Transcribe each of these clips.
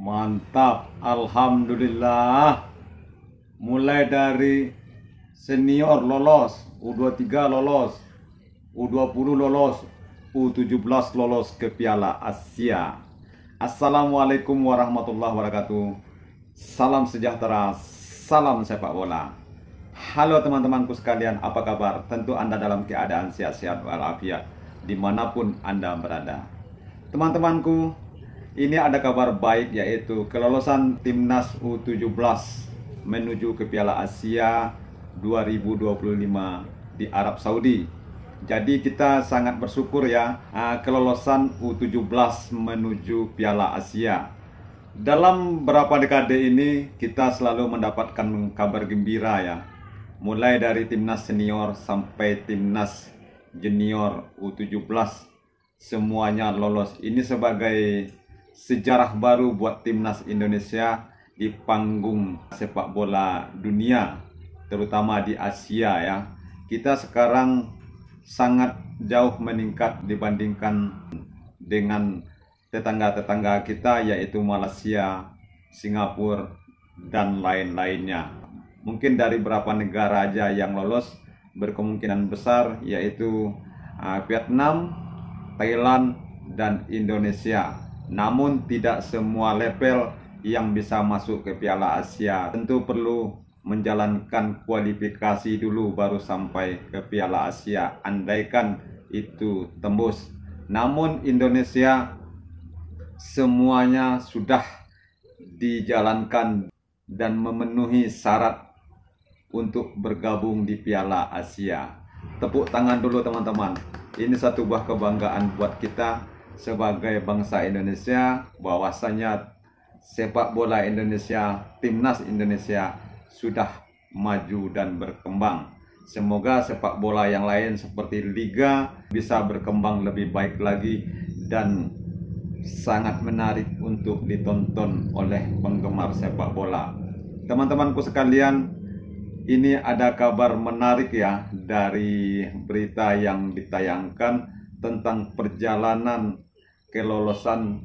Mantap, alhamdulillah. Mulai dari senior lolos, U23 lolos, U20 lolos, U17 lolos ke Piala Asia. Assalamualaikum warahmatullahi wabarakatuh. Salam sejahtera, salam sepak bola. Halo teman-temanku sekalian, apa kabar? Tentu Anda dalam keadaan sehat-sehat walafiat dimanapun Anda berada. Teman-temanku, ini ada kabar baik, yaitu kelolosan timnas U17 menuju ke Piala Asia 2025 di Arab Saudi. Jadi kita sangat bersyukur ya, kelolosan U17 menuju Piala Asia. Dalam beberapa dekade ini kita selalu mendapatkan kabar gembira ya. Mulai dari timnas senior sampai timnas junior U17 semuanya lolos. Ini sebagai sejarah baru buat timnas Indonesia di panggung sepak bola dunia, terutama di Asia ya. Kita sekarang sangat jauh meningkat dibandingkan dengan tetangga-tetangga kita, yaitu Malaysia, Singapura, dan lain-lainnya. Mungkin dari beberapa negara aja yang lolos berkemungkinan besar, yaitu Vietnam, Thailand, dan Indonesia. Namun tidak semua level yang bisa masuk ke Piala Asia. Tentu perlu menjalankan kualifikasi dulu baru sampai ke Piala Asia, andaikan itu tembus. Namun Indonesia semuanya sudah dijalankan dan memenuhi syarat untuk bergabung di Piala Asia. Tepuk tangan dulu teman-teman. Ini satu buah kebanggaan buat kita sebagai bangsa Indonesia, bahwasanya sepak bola Indonesia, timnas Indonesia sudah maju dan berkembang. Semoga sepak bola yang lain seperti liga bisa berkembang lebih baik lagi dan sangat menarik untuk ditonton oleh penggemar sepak bola. Teman-temanku sekalian, ini ada kabar menarik ya dari berita yang ditayangkan tentang perjalanan kelolosan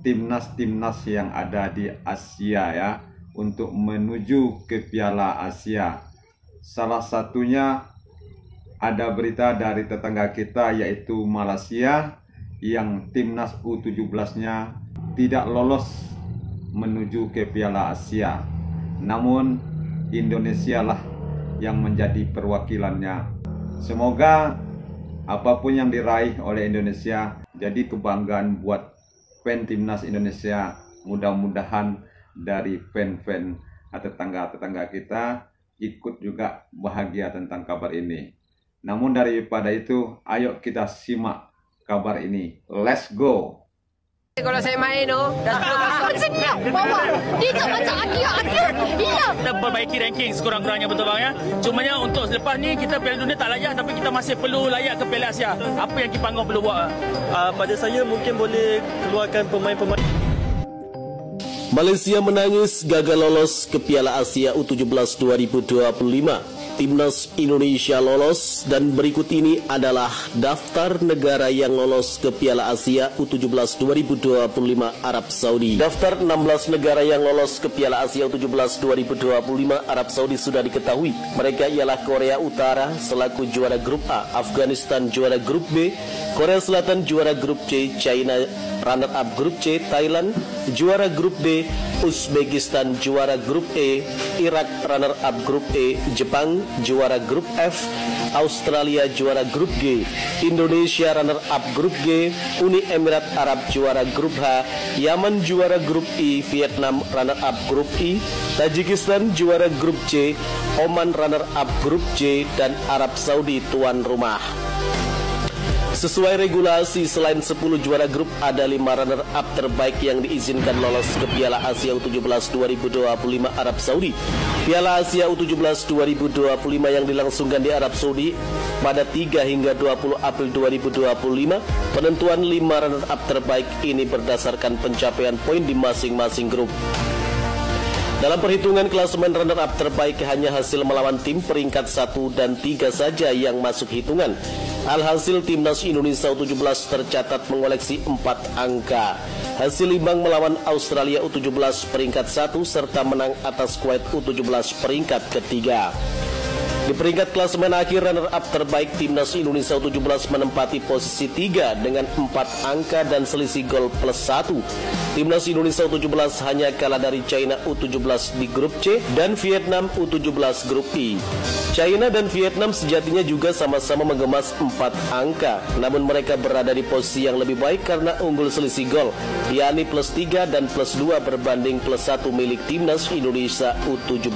timnas-timnas yang ada di Asia ya, untuk menuju ke Piala Asia. Salah satunya ada berita dari tetangga kita, yaitu Malaysia, yang timnas U17-nya tidak lolos menuju ke Piala Asia. Namun Indonesia lah yang menjadi perwakilannya. Semoga apapun yang diraih oleh Indonesia jadi kebanggaan buat fan timnas Indonesia. Mudah-mudahan dari fan-fan tetangga-tetangga kita ikut juga bahagia tentang kabar ini. Namun daripada itu, ayo kita simak kabar ini. Let's go! Kalau saya main senyap bawa dia tak macam Akia iya. Kita perbaiki ranking sekurang-kurangnya, betul bang ya. Cumanya untuk selepas ni kita Piala Dunia tak layak, tapi kita masih perlu layak ke Piala Asia. Apa yang Ki Pangong perlu buat? Pada saya mungkin boleh keluarkan pemain-pemain. Malaysia menangis gagal lolos ke Piala Asia U17 2025. Timnas Indonesia lolos, dan berikut ini adalah daftar negara yang lolos ke Piala Asia U17 2025 Arab Saudi. Daftar 16 negara yang lolos ke Piala Asia U17 2025 Arab Saudi sudah diketahui. Mereka ialah Korea Utara selaku juara grup A, Afghanistan juara grup B, Korea Selatan juara grup C, China runner up grup C, Thailand juara grup D, Uzbekistan juara grup E, Irak runner up grup E, Jepang juara grup F, Australia juara grup G, Indonesia runner up grup G, Uni Emirat Arab juara grup H, Yaman juara grup I, Vietnam runner up grup I, Tajikistan juara grup C, Oman runner up grup C, dan Arab Saudi tuan rumah. Sesuai regulasi, selain 10 juara grup, ada 5 runner-up terbaik yang diizinkan lolos ke Piala Asia U17 2025 Arab Saudi. Piala Asia U17 2025 yang dilangsungkan di Arab Saudi pada 3 hingga 20 April 2025. Penentuan 5 runner-up terbaik ini berdasarkan pencapaian poin di masing-masing grup. Dalam perhitungan klasemen runner-up terbaik hanya hasil melawan tim peringkat 1 dan 3 saja yang masuk hitungan. Alhasil timnas Indonesia U17 tercatat mengoleksi 4 angka. Hasil imbang melawan Australia U17 peringkat 1 serta menang atas Kuwait U17 peringkat ketiga. Di peringkat klasemen akhir runner-up terbaik timnas Indonesia U17 menempati posisi 3 dengan 4 angka dan selisih gol +1. Timnas Indonesia U17 hanya kalah dari China U17 di grup C dan Vietnam U17 grup I. China dan Vietnam sejatinya juga sama-sama mengemas 4 angka, namun mereka berada di posisi yang lebih baik karena unggul selisih gol, yakni +3 dan +2 berbanding +1 milik timnas Indonesia U17.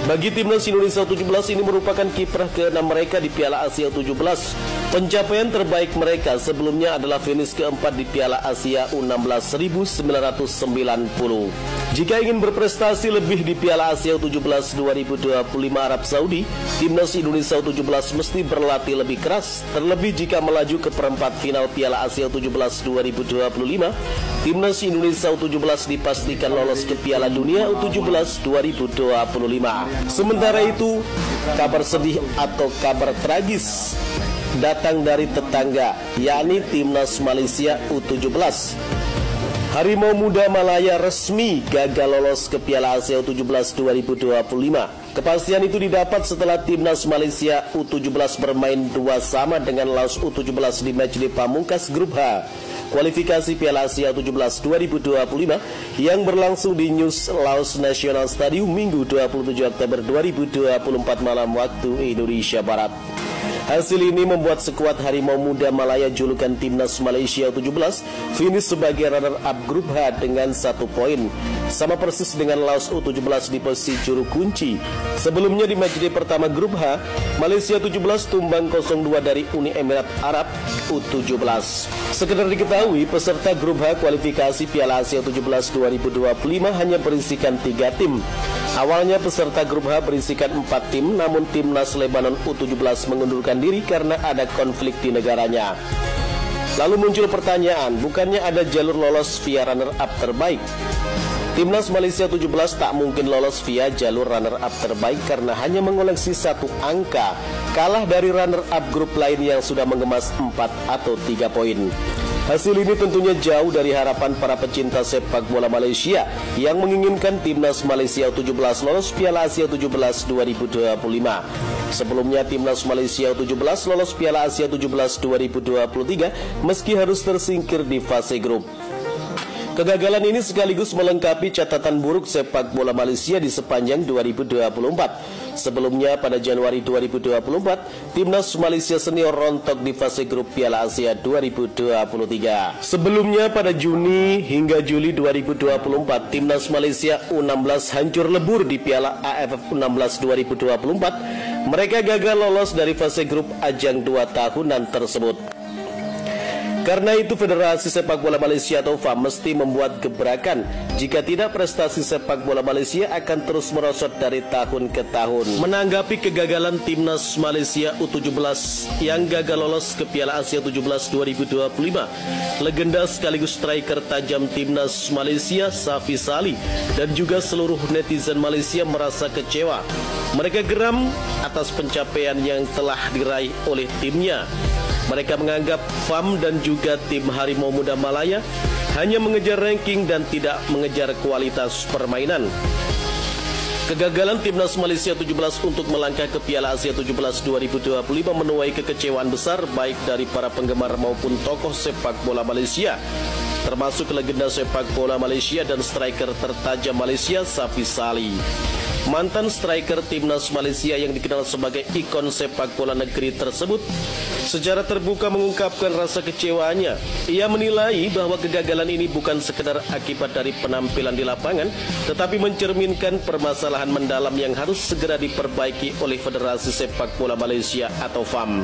Bagi timnas Indonesia U17 ini merupakan kiprah ke-6 mereka di Piala Asia U17. Pencapaian terbaik mereka sebelumnya adalah finish keempat di Piala Asia U16 1990. Jika ingin berprestasi lebih di Piala Asia U17 2025 Arab Saudi, timnas Indonesia U17 mesti berlatih lebih keras. Terlebih jika melaju ke perempat final Piala Asia U17 2025, timnas Indonesia U17 dipastikan lolos ke Piala Dunia U17 2025. Sementara itu, kabar sedih atau kabar tragis datang dari tetangga, yakni timnas Malaysia U17. Harimau Muda Malaya resmi gagal lolos ke Piala Asia U17 2025. Kepastian itu didapat setelah timnas Malaysia U17 bermain 2-2 dengan Laos U17 di matchday pamungkas grup H kualifikasi Piala Asia U17 2025 yang berlangsung di New Laos National Stadium Minggu 27 Oktober 2024 malam waktu Indonesia Barat. Hasil ini membuat skuad Harimau Muda Malaya julukan timnas Malaysia U17 finish sebagai runner-up grup H dengan 1 poin, sama persis dengan Laos U17 di posisi juru kunci. Sebelumnya di matchday pertama grup H, Malaysia U17 tumbang 0-2 dari Uni Emirat Arab U17. Sekedar diketahui, peserta grup H kualifikasi Piala Asia U17 2025 hanya berisikan 3 tim. Awalnya peserta grup H berisikan 4 tim, namun timnas Lebanon U17 mengundurkan diri karena ada konflik di negaranya. Lalu muncul pertanyaan, bukannya ada jalur lolos via runner-up terbaik? Timnas Malaysia U17 tak mungkin lolos via jalur runner-up terbaik karena hanya mengoleksi 1 angka, kalah dari runner-up grup lain yang sudah mengemas 4 atau 3 poin. Hasil ini tentunya jauh dari harapan para pecinta sepak bola Malaysia yang menginginkan timnas Malaysia U17 lolos Piala Asia U17 2025. Sebelumnya timnas Malaysia U17 lolos Piala Asia U17 2023 meski harus tersingkir di fase grup. Kegagalan ini sekaligus melengkapi catatan buruk sepak bola Malaysia di sepanjang 2024. Sebelumnya pada Januari 2024, timnas Malaysia senior rontok di fase grup Piala Asia 2023. Sebelumnya pada Juni hingga Juli 2024, timnas Malaysia U16 hancur lebur di Piala AFF U16 2024. Mereka gagal lolos dari fase grup ajang 2 tahunan tersebut. Karena itu Federasi Sepak Bola Malaysia atau FAM mesti membuat gebrakan. Jika tidak, prestasi sepak bola Malaysia akan terus merosot dari tahun ke tahun. Menanggapi kegagalan timnas Malaysia U17 yang gagal lolos ke Piala Asia U17 2025, legenda sekaligus striker tajam timnas Malaysia Safi Salih dan juga seluruh netizen Malaysia merasa kecewa. Mereka geram atas pencapaian yang telah diraih oleh timnya. Mereka menganggap FAM dan juga tim Harimau Muda Malaya hanya mengejar ranking dan tidak mengejar kualitas permainan. Kegagalan timnas Malaysia 17 untuk melangkah ke Piala Asia 17 2025 menuai kekecewaan besar baik dari para penggemar maupun tokoh sepak bola Malaysia, termasuk legenda sepak bola Malaysia dan striker tertajam Malaysia Safi Salih. Mantan striker timnas Malaysia yang dikenal sebagai ikon sepak bola negeri tersebut secara terbuka mengungkapkan rasa kecewaannya. Ia menilai bahwa kegagalan ini bukan sekedar akibat dari penampilan di lapangan, tetapi mencerminkan permasalahan mendalam yang harus segera diperbaiki oleh Federasi Sepak Bola Malaysia atau FAM.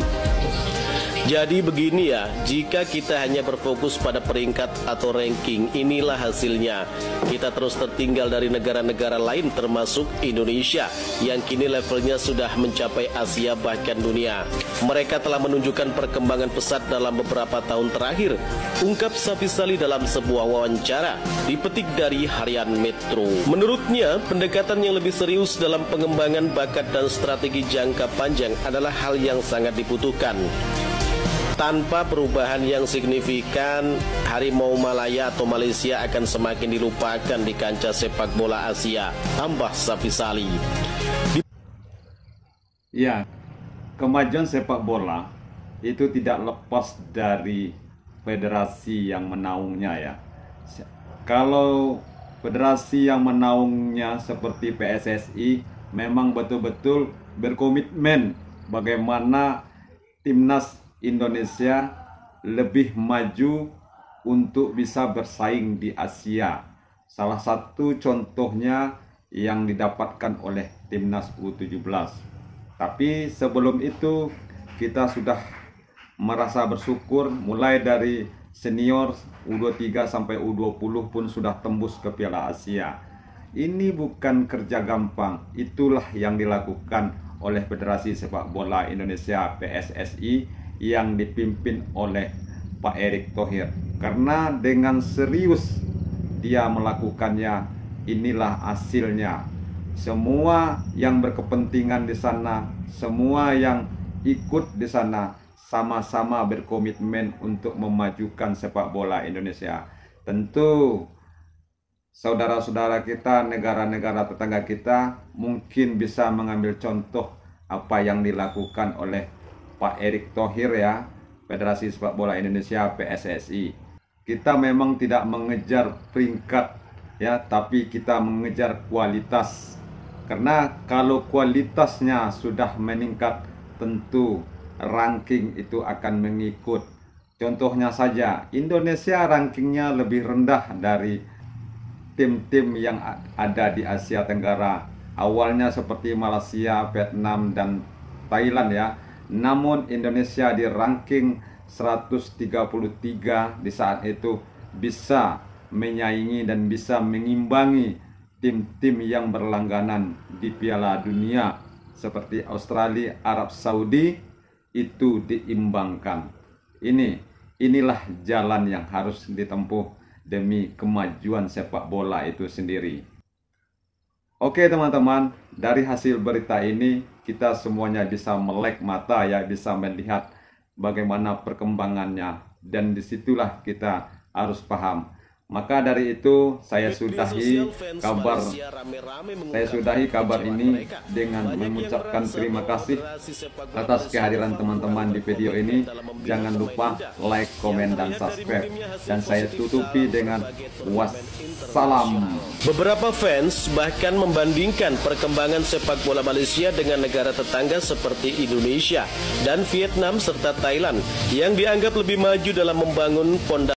Jadi begini ya, jika kita hanya berfokus pada peringkat atau ranking, inilah hasilnya. Kita terus tertinggal dari negara-negara lain termasuk Indonesia yang kini levelnya sudah mencapai Asia bahkan dunia. Mereka telah menunjukkan perkembangan pesat dalam beberapa tahun terakhir, ungkap Safisali dalam sebuah wawancara dipetik dari Harian Metro. Menurutnya, pendekatan yang lebih serius dalam pengembangan bakat dan strategi jangka panjang adalah hal yang sangat dibutuhkan. Tanpa perubahan yang signifikan, Harimau Malaya atau Malaysia akan semakin dilupakan di kancah sepak bola Asia, tambah Safisali. Ya, kemajuan sepak bola itu tidak lepas dari federasi yang menaungnya ya. Kalau federasi yang menaungnya seperti PSSI memang betul-betul berkomitmen bagaimana timnas Indonesia lebih maju untuk bisa bersaing di Asia. Salah satu contohnya yang didapatkan oleh timnas U17. Tapi sebelum itu kita sudah merasa bersyukur mulai dari senior U23 sampai U20 pun sudah tembus ke Piala Asia. Ini bukan kerja gampang, itulah yang dilakukan oleh Federasi Sepak Bola Indonesia PSSI yang dipimpin oleh Pak Erick Thohir. Karena dengan serius dia melakukannya, inilah hasilnya. Semua yang berkepentingan di sana, semua yang ikut di sana sama-sama berkomitmen untuk memajukan sepak bola Indonesia. Tentu saudara-saudara kita, negara-negara tetangga kita mungkin bisa mengambil contoh apa yang dilakukan oleh Pak Erick Thohir ya, Federasi Sepak Bola Indonesia PSSI. Kita memang tidak mengejar peringkat ya, tapi kita mengejar kualitas. Karena kalau kualitasnya sudah meningkat, tentu ranking itu akan mengikut. Contohnya saja, Indonesia rankingnya lebih rendah dari tim-tim yang ada di Asia Tenggara. Awalnya seperti Malaysia, Vietnam, dan Thailand ya. Namun Indonesia di ranking 133 di saat itu bisa menyaingi dan bisa mengimbangi tim-tim yang berlangganan di Piala Dunia seperti Australia, Arab Saudi, itu diimbangkan. Inilah jalan yang harus ditempuh demi kemajuan sepak bola itu sendiri. Oke teman-teman, dari hasil berita ini kita semuanya bisa melek mata ya, bisa melihat bagaimana perkembangannya, dan disitulah kita harus paham. Maka dari itu saya sudahi kabar ini dengan mengucapkan terima kasih atas kehadiran teman-teman di video ini. Jangan lupa like, komen, dan subscribe. Dan saya tutupi dengan wassalam. Beberapa fans bahkan membandingkan perkembangan sepak bola Malaysia dengan negara tetangga seperti Indonesia dan Vietnam serta Thailand yang dianggap lebih maju dalam membangun fondasi